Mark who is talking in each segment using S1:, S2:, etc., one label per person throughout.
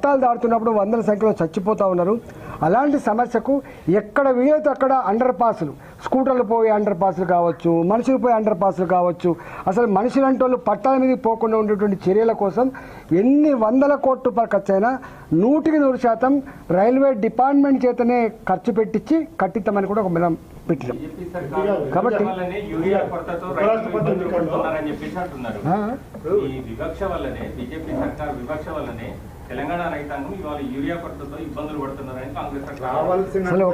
S1: పట్టాలు దాడుతున్నప్పుడు వందల సంఖ్యలో చచ్చిపోతూ ఉన్నారు. అలాంటి సమస్యకు ఎక్కడ వీలైతే అక్కడ అండర్ పాసులు, స్కూటర్లు పోయే అండర్ పాసులు కావచ్చు, మనుషులు పోయే అండర్ పాసులు కావచ్చు, అసలు మనుషులంటే వాళ్ళు పట్టాల మీద పోకుండా ఉండేటువంటి చర్యల కోసం ఎన్ని వందల కోట్ల రూపాయలు ఖర్చు అయినా 100% రైల్వే డిపార్ట్మెంట్ చేతనే ఖర్చు పెట్టించి కట్టిద్దామని కూడా ఒక మనం పెట్టినాం. కాబట్టి
S2: తెలంగాణ రైతాంగం ఇవాళ యూరియా కొరతతో ఇబ్బందులు పడుతున్నారని కాంగ్రెస్
S1: అసలు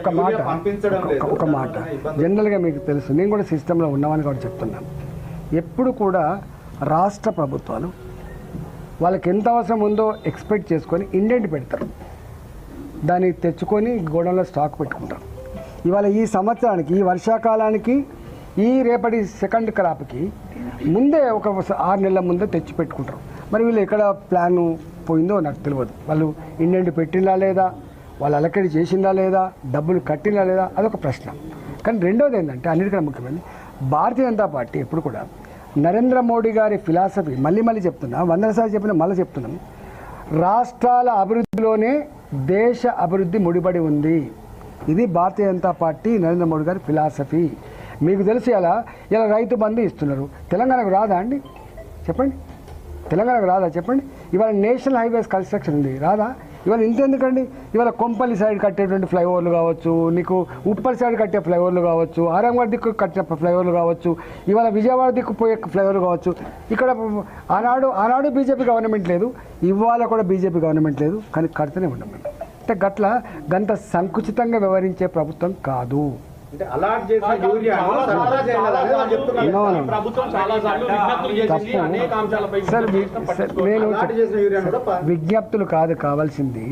S1: ఒక మాట జనరల్గా మీకు తెలుసు, నేను కూడా సిస్టంలో ఉన్నామని కూడా చెప్తున్నాను. ఎప్పుడు కూడా రాష్ట్ర ప్రభుత్వాలు వాళ్ళకి ఎంత అవసరం ఉందో ఎక్స్పెక్ట్ చేసుకొని ఇండెంట్ పెడతారు, దాన్ని తెచ్చుకొని గోడౌన్లో స్టాక్ పెట్టుకుంటారు. ఇవాళ ఈ సంవత్సరానికి, ఈ వర్షాకాలానికి, ఈ రేపటి సెకండ్ క్రాప్కి ముందే ఒక 6 నెలల ముందే తెచ్చి పెట్టుకుంటారు. మరి వీళ్ళు ఎక్కడ ప్లాను పోయిందో నాకు తెలియదు. వాళ్ళు ఇండెంట్ పెట్టిందా లేదా, వాళ్ళు అలకడి చేసిందా లేదా, డబ్బులు కట్టిందా లేదా, అదొక ప్రశ్న. కానీ రెండోది ఏంటంటే అన్నిటికన్నా ముఖ్యమైనది, భారతీయ జనతా పార్టీ ఎప్పుడు కూడా నరేంద్ర మోడీ గారి ఫిలాసఫీ మళ్ళీ చెప్తున్నా, 100 సార్లు చెప్పినా మళ్ళీ చెప్తున్నాం, రాష్ట్రాల అభివృద్ధిలోనే దేశ అభివృద్ధి ముడిపడి ఉంది. ఇది భారతీయ జనతా పార్టీ నరేంద్ర మోడీ గారి ఫిలాసఫీ. మీకు తెలిసి ఇలా రైతు బంధు ఇస్తున్నారు. తెలంగాణకు రాదా అండి చెప్పండి? తెలంగాణకు రాదా చెప్పండి? ఇవాళ నేషనల్ హైవేస్ కన్స్ట్రక్షన్ ఉంది, రాదా? ఇవాళ ఇంతెందుకండి, ఇవాళ కొంపల్లి సైడ్ కట్టేటువంటి ఫ్లైఓవర్లు కావచ్చు, నీకు ఉప్పల్ సైడ్ కట్టే ఫ్లైఓవర్లు కావచ్చు, ఆరంగడ్ దిక్కు కట్టే ఫ్లైఓవర్లు కావచ్చు, ఇవాళ విజయవాడ దిక్కు పోయే ఫ్లైఓవర్లు కావచ్చు. ఇక్కడ ఆనాడు బీజేపీ గవర్నమెంట్ లేదు, ఇవాళ కూడా బీజేపీ గవర్నమెంట్ లేదు, కానీ కడుతూనే ఉన్నాం మేము. అంటే గంత సంకుచితంగా వ్యవహరించే ప్రభుత్వం కాదు. విజ్ఞప్తులు కాదు కావాల్సింది,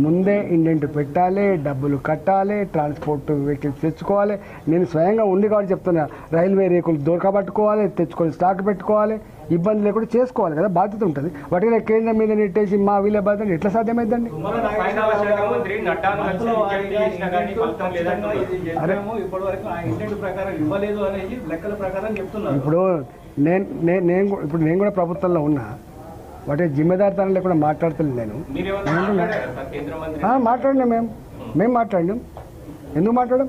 S1: ముందే ఇండెంట్ పెట్టాలి, డబ్బులు కట్టాలి, ట్రాన్స్పోర్ట్ వెహికల్స్ తెచ్చుకోవాలి. నేను స్వయంగా ఉండి కాబట్టి చెప్తున్నా, రైల్వే రేకులు దొరకబట్టుకోవాలి, తెచ్చుకొని స్టాక్ పెట్టుకోవాలి, ఇబ్బంది లేకుండా చేసుకోవాలి కదా, బాధ్యత ఉంటుంది. వాటిని కేంద్రం మీద నెట్టేసి మా వీళ్ళ బాధ్యత ఎట్లా సాధ్యమైందండి? ఇప్పుడు నేను కూడా ప్రభుత్వంలో ఉన్నా, వాటి జిమ్మేదారితనం లేకుండా మాట్లాడుతున్నాను. నేను మాట్లాడినా, మేము మాట్లాడినాం. ఎందుకు మాట్లాడడం?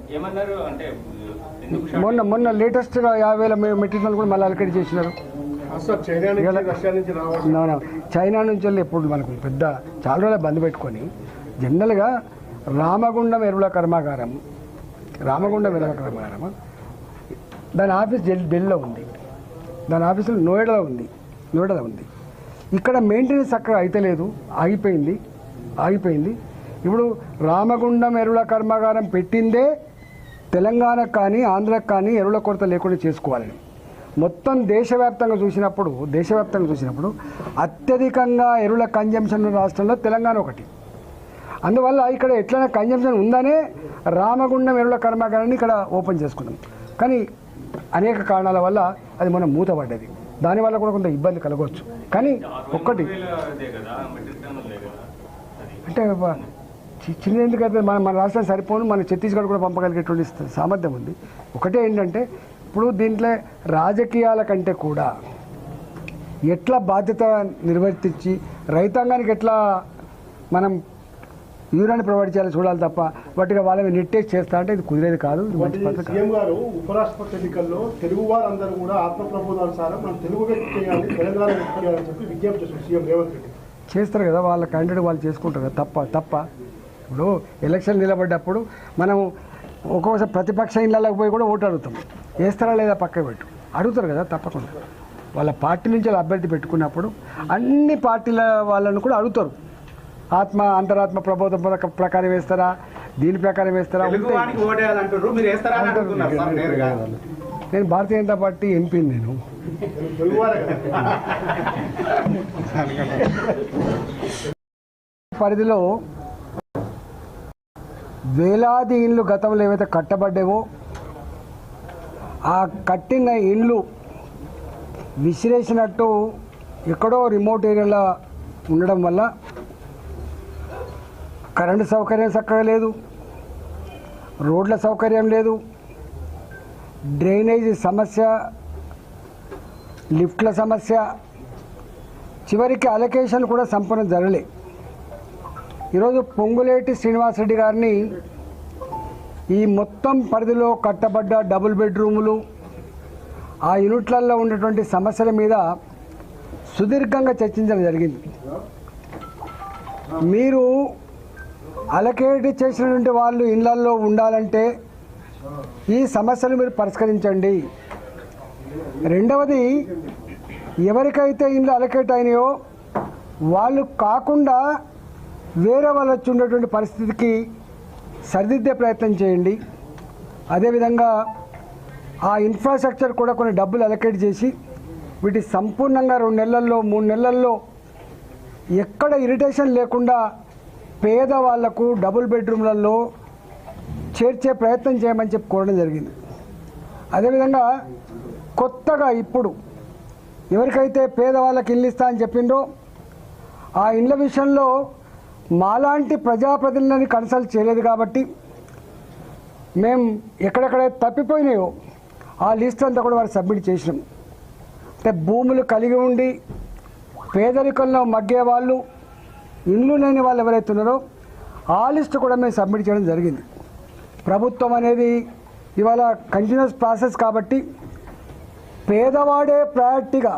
S1: మొన్న లేటెస్ట్గా 50,000 మెట్రిక్ టన్నులు కూడా మళ్ళీ అలకడి చేసినారు. చైనా నుంచి వెళ్ళి ఎప్పుడు మనకు పెద్ద చాలా రోజులు బంద్ పెట్టుకొని, జనరల్గా రామగుండం ఎరువుల కర్మాగారం దాని ఆఫీస్ ఢిల్లీలో ఉంది, దాని ఆఫీసులో నోయిడాలో ఉంది. ఇక్కడ మెయింటెనెన్స్ చక్కగా అయితే లేదు, ఆగిపోయింది. ఇప్పుడు రామగుండం ఎరువుల కర్మాగారం పెట్టిందే తెలంగాణకు కానీ ఆంధ్రకు కానీ ఎరువుల కొరత లేకుండా చేసుకోవాలని. మొత్తం దేశవ్యాప్తంగా చూసినప్పుడు అత్యధికంగా ఎరువుల కన్జంప్షన్ రాష్ట్రంలో తెలంగాణ ఒకటి. అందువల్ల ఇక్కడ ఎట్లయినా కన్జంప్షన్ ఉందనే రామగుండం ఎరువుల కర్మాగారాన్ని ఇక్కడ ఓపెన్ చేసుకున్నాం. కానీ అనేక కారణాల వల్ల అది మనం మూతపడ్డది, దానివల్ల కూడా కొంత ఇబ్బంది కలగవచ్చు. కానీ ఒక్కటి అంటే చిన్న ఎందుకైతే మన రాష్ట్రం సరిపోను, మన ఛత్తీస్గఢ్ కూడా పంపగలిగేటువంటి సామర్థ్యం ఉంది. ఒకటే ఏంటంటే, ఇప్పుడు దీంట్లో రాజకీయాల కంటే కూడా ఎట్లా బాధ్యత నిర్వర్తించి రైతాంగానికి ఎట్లా మనం యూరియాని ప్రొవైడ్ చేయాలి చూడాలి తప్ప వాటిగా వాళ్ళని నెట్టేసి చేస్తా అంటే ఇది కుదిరేది కాదు.
S3: సీఎం గారు ఉపరాష్ట్రపతి ఎన్నికల్లో తెలుగు వారందరూ కూడా ఆత్మప్రబోధానుసారం మనం తెలుగు వ్యక్తి చేయాలి, తెలంగాణ వ్యక్తి చేయాలని చెప్పి విజ్ఞప్తి చేస్తారు సీఎం రేవంత్ రెడ్డి.
S1: చేస్తారు కదా, వాళ్ళ క్యాండిడేట్ వాళ్ళు చేసుకుంటారు కదా, తప్ప ఇప్పుడు ఎలక్షన్ నిలబడ్డప్పుడు మనం ఒక్కొక్కసారి ప్రతిపక్ష ఇళ్ళకి పోయి కూడా ఓటు అడుగుతాం, వేస్తారా లేదా పక్క పెట్టు అడుగుతారు కదా, తప్పకుండా వాళ్ళ పార్టీ నుంచి అభ్యర్థి పెట్టుకున్నప్పుడు అన్ని పార్టీల వాళ్ళను కూడా అడుగుతారు. అంతరాత్మ ప్రబోధం ప్రకారం వేస్తారా, దీని ప్రకారం వేస్తారా. నేను భారతీయ జనతా పార్టీ ఎంపీని. నేను పరిధిలో వేలాది ఇండ్లు గతంలో ఏవైతే కట్టబడ్డావో ఆ కట్టిన ఇండ్లు విసిరేసినట్టు ఎక్కడో రిమోట్ ఏరియాలో ఉండడం వల్ల కరెంటు సౌకర్యం చక్కగా లేదు, రోడ్ల సౌకర్యం లేదు, డ్రైనేజీ సమస్య, లిఫ్ట్ల సమస్య, చివరికి అలొకేషన్ కూడా సంపూర్ణ జరగలే. ఈరోజు పొంగులేటి శ్రీనివాసరెడ్డి గారిని ఈ మొత్తం పరిధిలో కట్టబడ్డ డబుల్ బెడ్రూములు ఆ యూనిట్లలో ఉన్నటువంటి సమస్యల మీద సుదీర్ఘంగా చర్చించడం జరిగింది. మీరు అలకేట్ చేసినటువంటి వాళ్ళు ఇళ్లల్లో ఉండాలంటే ఈ సమస్యలు మీరు పరిష్కరించండి. రెండవది, ఎవరికైతే ఇండ్లు అలకేట్ అయినాయో వాళ్ళు కాకుండా వేరే వాళ్ళు వచ్చి ఉండేటువంటి పరిస్థితికి సరిదిద్దే ప్రయత్నం చేయండి. అదేవిధంగా ఆ ఇన్ఫ్రాస్ట్రక్చర్ కూడా కొన్ని డబ్బులు అలకేట్ చేసి వీటి సంపూర్ణంగా 2 నెలల్లో 3 నెలల్లో ఎక్కడ ఇరిటేషన్ లేకుండా పేదవాళ్లకు డబుల్ బెడ్రూమ్లలో చేర్చే ప్రయత్నం చేయమని చెప్పి కోరడం జరిగింది. అదేవిధంగా కొత్తగా ఇప్పుడు ఎవరికైతే పేదవాళ్ళకి ఇల్లు ఇస్తా అని చెప్పిందో ఆ ఇండ్ల విషయంలో మాలాంటి ప్రజాప్రతినిధులని కన్సల్ట్ చేయలేదు కాబట్టి మేము ఎక్కడెక్కడైతే తప్పిపోయినాయో ఆ లిస్ట్ అంతా కూడా వారు సబ్మిట్ చేసినాం. అంటే భూములు కలిగి ఉండి పేదరికంలో మగ్గే వాళ్ళు, ఇండ్లు లేని వాళ్ళు ఎవరైతే ఉన్నారో ఆ లిస్ట్ కూడా మేము సబ్మిట్ చేయడం జరిగింది. ప్రభుత్వం అనేది ఇవాళ కంటిన్యూస్ ప్రాసెస్ కాబట్టి పేదవాడే ప్రయారిటీగా